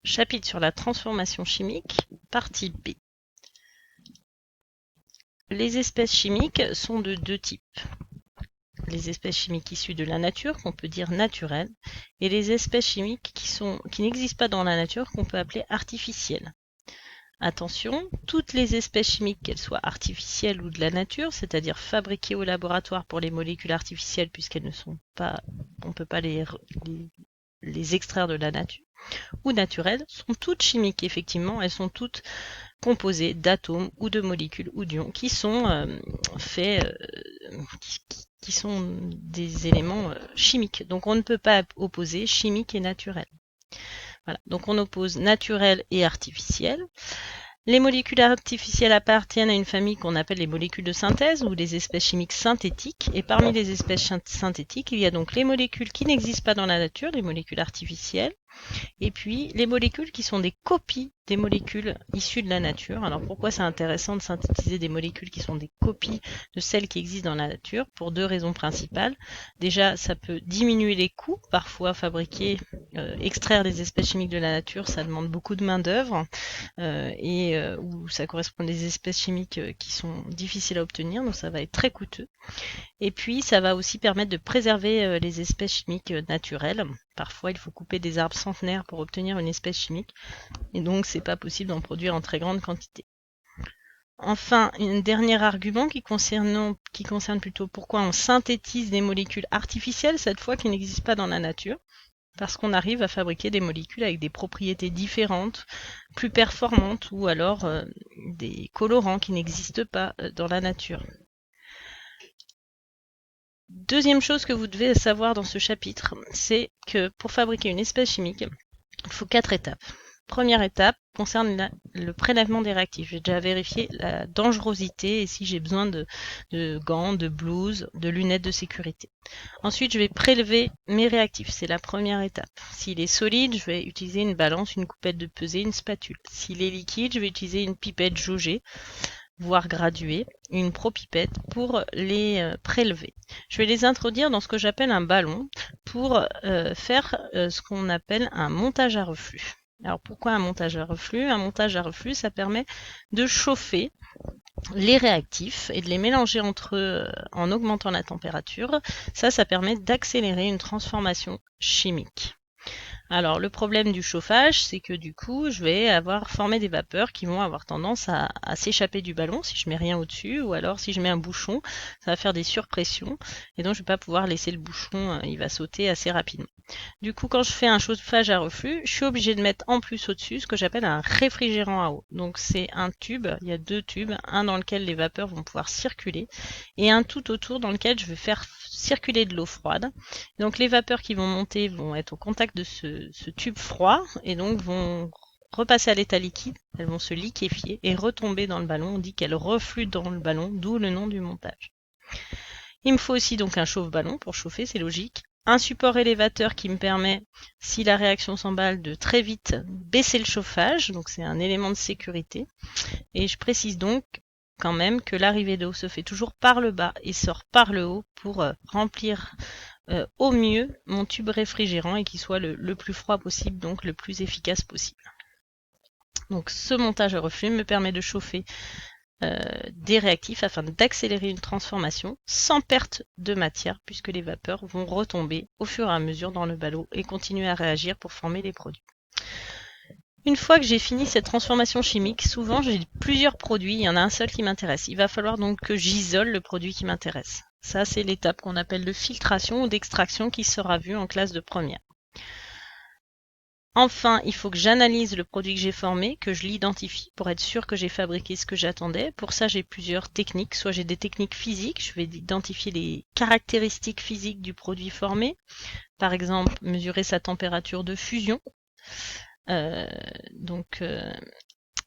Chapitre sur la transformation chimique, partie B. Les espèces chimiques sont de deux types. Les espèces chimiques issues de la nature, qu'on peut dire naturelles, et les espèces chimiques qui n'existent pas dans la nature, qu'on peut appeler artificielles. Attention, toutes les espèces chimiques, qu'elles soient artificielles ou de la nature, c'est-à-dire fabriquées au laboratoire pour les molécules artificielles, puisqu'elles ne sont pas, on ne peut pas les extraire de la nature, ou naturelles, sont toutes chimiques, effectivement, elles sont toutes composées d'atomes ou de molécules ou d'ions qui sont qui sont des éléments chimiques. Donc on ne peut pas opposer chimique et naturel. Voilà. Donc on oppose naturel et artificiel. Les molécules artificielles appartiennent à une famille qu'on appelle les molécules de synthèse ou les espèces chimiques synthétiques. Et parmi les espèces synthétiques, il y a donc les molécules qui n'existent pas dans la nature, les molécules artificielles, et puis les molécules qui sont des copies des molécules issues de la nature. Alors pourquoi c'est intéressant de synthétiser des molécules qui sont des copies de celles qui existent dans la nature? Pour deux raisons principales. Déjà, ça peut diminuer les coûts. Parfois, extraire des espèces chimiques de la nature, ça demande beaucoup de main d'œuvre où ça correspond à des espèces chimiques qui sont difficiles à obtenir, donc ça va être très coûteux. Et puis, ça va aussi permettre de préserver les espèces chimiques naturelles. Parfois, il faut couper des arbres centenaires pour obtenir une espèce chimique, et donc c'est pas possible d'en produire en très grande quantité. Enfin, un dernier argument qui concerne plutôt pourquoi on synthétise des molécules artificielles, cette fois qui n'existent pas dans la nature, parce qu'on arrive à fabriquer des molécules avec des propriétés différentes, plus performantes, ou alors des colorants qui n'existent pas dans la nature. Deuxième chose que vous devez savoir dans ce chapitre, c'est que pour fabriquer une espèce chimique, il faut 4 étapes. Première étape concerne le prélèvement des réactifs. J'ai déjà vérifié la dangerosité et si j'ai besoin de gants, de blouses, de lunettes de sécurité. Ensuite, je vais prélever mes réactifs. C'est la première étape. S'il est solide, je vais utiliser une balance, une coupette de pesée, une spatule. S'il est liquide, je vais utiliser une pipette jaugée, voire graduée, une propipette pour les prélever. Je vais les introduire dans ce que j'appelle un ballon pour faire ce qu'on appelle un montage à reflux. Alors pourquoi un montage à reflux? Un montage à reflux, ça permet de chauffer les réactifs et de les mélanger entre eux en augmentant la température. Ça permet d'accélérer une transformation chimique. Alors le problème du chauffage, c'est que du coup, je vais avoir formé des vapeurs qui vont avoir tendance à s'échapper du ballon si je mets rien au-dessus, ou alors si je mets un bouchon, ça va faire des surpressions, et donc je vais pas pouvoir laisser le bouchon, il va sauter assez rapidement. Du coup, quand je fais un chauffage à reflux, je suis obligée de mettre en plus au-dessus ce que j'appelle un réfrigérant à eau. Donc c'est un tube, il y a deux tubes, un dans lequel les vapeurs vont pouvoir circuler, et un tout autour dans lequel je vais faire circuler de l'eau froide. Donc les vapeurs qui vont monter vont être au contact de ce tube froid et donc vont repasser à l'état liquide, elles vont se liquéfier et retomber dans le ballon. On dit qu'elles refluent dans le ballon, d'où le nom du montage. Il me faut aussi donc un chauffe-ballon pour chauffer, c'est logique. Un support élévateur qui me permet, si la réaction s'emballe, de très vite baisser le chauffage, donc c'est un élément de sécurité. Et je précise donc quand même que l'arrivée d'eau se fait toujours par le bas et sort par le haut pour remplir au mieux mon tube réfrigérant et qu'il soit le plus froid possible, donc le plus efficace possible. Donc ce montage à reflux me permet de chauffer des réactifs afin d'accélérer une transformation sans perte de matière puisque les vapeurs vont retomber au fur et à mesure dans le ballon et continuer à réagir pour former les produits. Une fois que j'ai fini cette transformation chimique, souvent j'ai plusieurs produits, il y en a un seul qui m'intéresse. Il va falloir donc que j'isole le produit qui m'intéresse. Ça, c'est l'étape qu'on appelle de filtration ou d'extraction qui sera vue en classe de première. Enfin, il faut que j'analyse le produit que j'ai formé, que je l'identifie pour être sûr que j'ai fabriqué ce que j'attendais. Pour ça, j'ai plusieurs techniques. Soit j'ai des techniques physiques, je vais identifier les caractéristiques physiques du produit formé. Par exemple, mesurer sa température de fusion. Je ne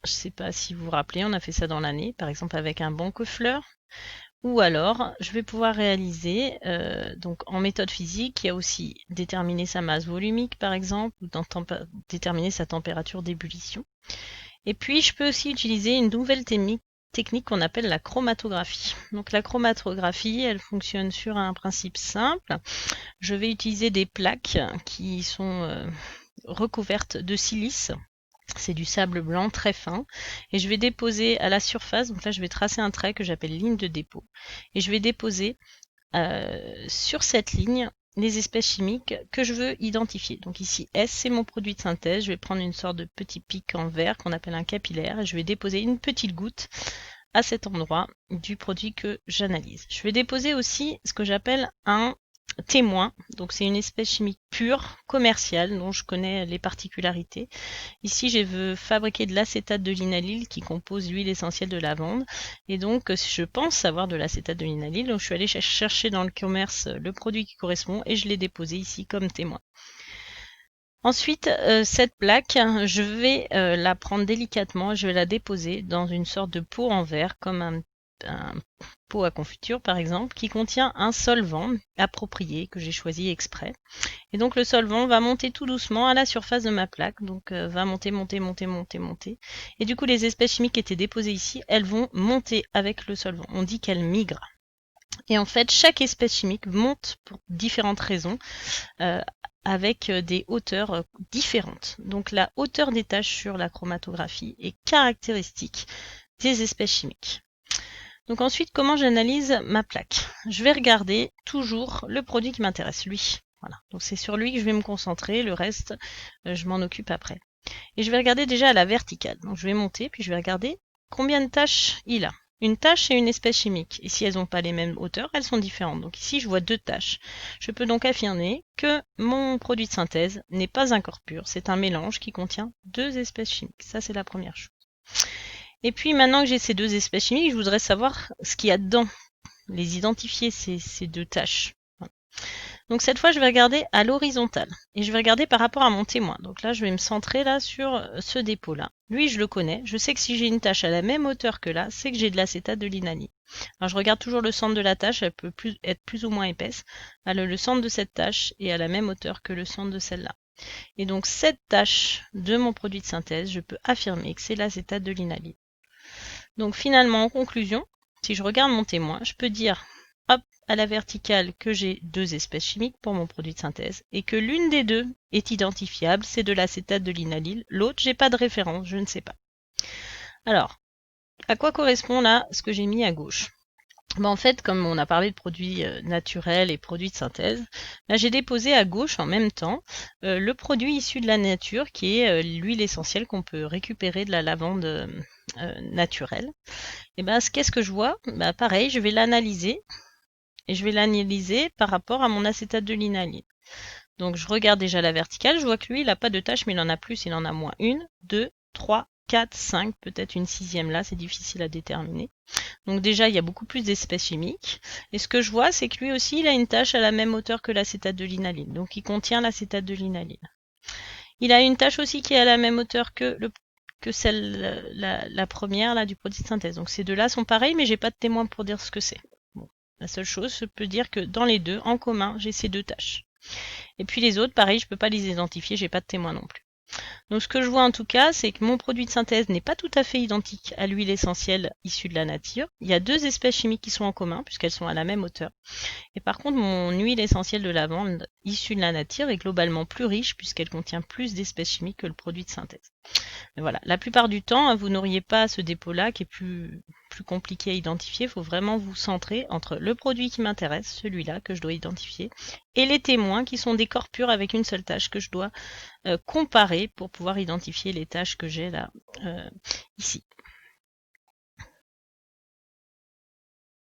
sais pas si vous vous rappelez, on a fait ça dans l'année, par exemple avec un banc-fleur. Ou alors, je vais pouvoir réaliser, donc en méthode physique, il y a aussi déterminer sa masse volumique par exemple, ou déterminer sa température d'ébullition. Et puis, je peux aussi utiliser une nouvelle technique qu'on appelle la chromatographie. Donc la chromatographie, elle fonctionne sur un principe simple. Je vais utiliser des plaques qui sont recouverte de silice. C'est du sable blanc très fin. Et je vais déposer à la surface, donc là je vais tracer un trait que j'appelle ligne de dépôt. Et je vais déposer sur cette ligne les espèces chimiques que je veux identifier. Donc ici S, c'est mon produit de synthèse. Je vais prendre une sorte de petit pic en verre qu'on appelle un capillaire et je vais déposer une petite goutte à cet endroit du produit que j'analyse. Je vais déposer aussi ce que j'appelle un témoin. Donc c'est une espèce chimique pure, commerciale, dont je connais les particularités. Ici, je veux fabriquer de l'acétate de linalyle qui compose l'huile essentielle de lavande. Et donc, je pense savoir de l'acétate de linalyle. Donc, je suis allée chercher dans le commerce le produit qui correspond et je l'ai déposé ici comme témoin. Ensuite, cette plaque, je vais la prendre délicatement, je vais la déposer dans une sorte de pot en verre, comme un pot à confiture par exemple, qui contient un solvant approprié que j'ai choisi exprès. Et donc le solvant va monter tout doucement à la surface de ma plaque, donc va monter. Et du coup les espèces chimiques qui étaient déposées ici, elles vont monter avec le solvant. On dit qu'elles migrent. Et en fait, chaque espèce chimique monte pour différentes raisons, avec des hauteurs différentes. Donc la hauteur des taches sur la chromatographie est caractéristique des espèces chimiques. Donc ensuite, comment j'analyse ma plaque? Je vais regarder toujours le produit qui m'intéresse, lui. Voilà. Donc c'est sur lui que je vais me concentrer, le reste, je m'en occupe après. Et je vais regarder déjà à la verticale. Donc je vais monter, puis je vais regarder combien de taches il a. Une tache, c'est une espèce chimique. Et si elles n'ont pas les mêmes hauteurs, elles sont différentes. Donc ici, je vois 2 taches. Je peux donc affirmer que mon produit de synthèse n'est pas un corps pur. C'est un mélange qui contient 2 espèces chimiques. Ça, c'est la première chose. Et puis, maintenant que j'ai ces 2 espèces chimiques, je voudrais savoir ce qu'il y a dedans. Les identifier, ces 2 taches. Voilà. Donc cette fois, je vais regarder à l'horizontale. Et je vais regarder par rapport à mon témoin. Donc là, je vais me centrer là sur ce dépôt-là. Lui, je le connais. Je sais que si j'ai une tache à la même hauteur que là, c'est que j'ai de l'acétate de linalyle. Alors je regarde toujours le centre de la tache. Elle peut être plus ou moins épaisse. Alors, le centre de cette tache est à la même hauteur que le centre de celle-là. Et donc cette tache de mon produit de synthèse, je peux affirmer que c'est l'acétate de linalyle. Donc finalement, en conclusion, si je regarde mon témoin, je peux dire hop, à la verticale que j'ai 2 espèces chimiques pour mon produit de synthèse et que l'une des 2 est identifiable, c'est de l'acétate de linalyle. L'autre, j'ai pas de référence, je ne sais pas. Alors, à quoi correspond là ce que j'ai mis à gauche? En fait, comme on a parlé de produits naturels et produits de synthèse, là j'ai déposé à gauche en même temps le produit issu de la nature qui est l'huile essentielle qu'on peut récupérer de la lavande naturelle. Et qu'est-ce que je vois? Pareil, je vais l'analyser. Et je vais l'analyser par rapport à mon acétate de linalyle. Donc je regarde déjà la verticale, je vois que lui, il n'a pas de tache, mais il en a plus, il en a moins 1, 2, 3, 4, 5, peut-être une 6e là, c'est difficile à déterminer. Donc déjà, il y a beaucoup plus d'espèces chimiques. Et ce que je vois, c'est que lui aussi, il a une tache à la même hauteur que l'acétate de linalyle. Donc il contient l'acétate de linalyle. Il a une tache aussi qui est à la même hauteur que la première là, du produit de synthèse. Donc ces 2-là sont pareils, mais j'ai pas de témoin pour dire ce que c'est. La seule chose, je peux dire que dans les 2, en commun, j'ai ces 2 taches. Et puis les autres, pareil, je ne peux pas les identifier, j'ai pas de témoin non plus. Donc ce que je vois en tout cas, c'est que mon produit de synthèse n'est pas tout à fait identique à l'huile essentielle issue de la nature. Il y a 2 espèces chimiques qui sont en commun, puisqu'elles sont à la même hauteur. Et par contre, mon huile essentielle de lavande issue de la nature est globalement plus riche, puisqu'elle contient plus d'espèces chimiques que le produit de synthèse. Mais voilà, la plupart du temps, vous n'auriez pas ce dépôt-là qui est plus compliqué à identifier. Il faut vraiment vous centrer entre le produit qui m'intéresse, celui-là que je dois identifier, et les témoins qui sont des corps purs avec une seule tâche que je dois comparer pour pouvoir identifier les tâches que j'ai là ici.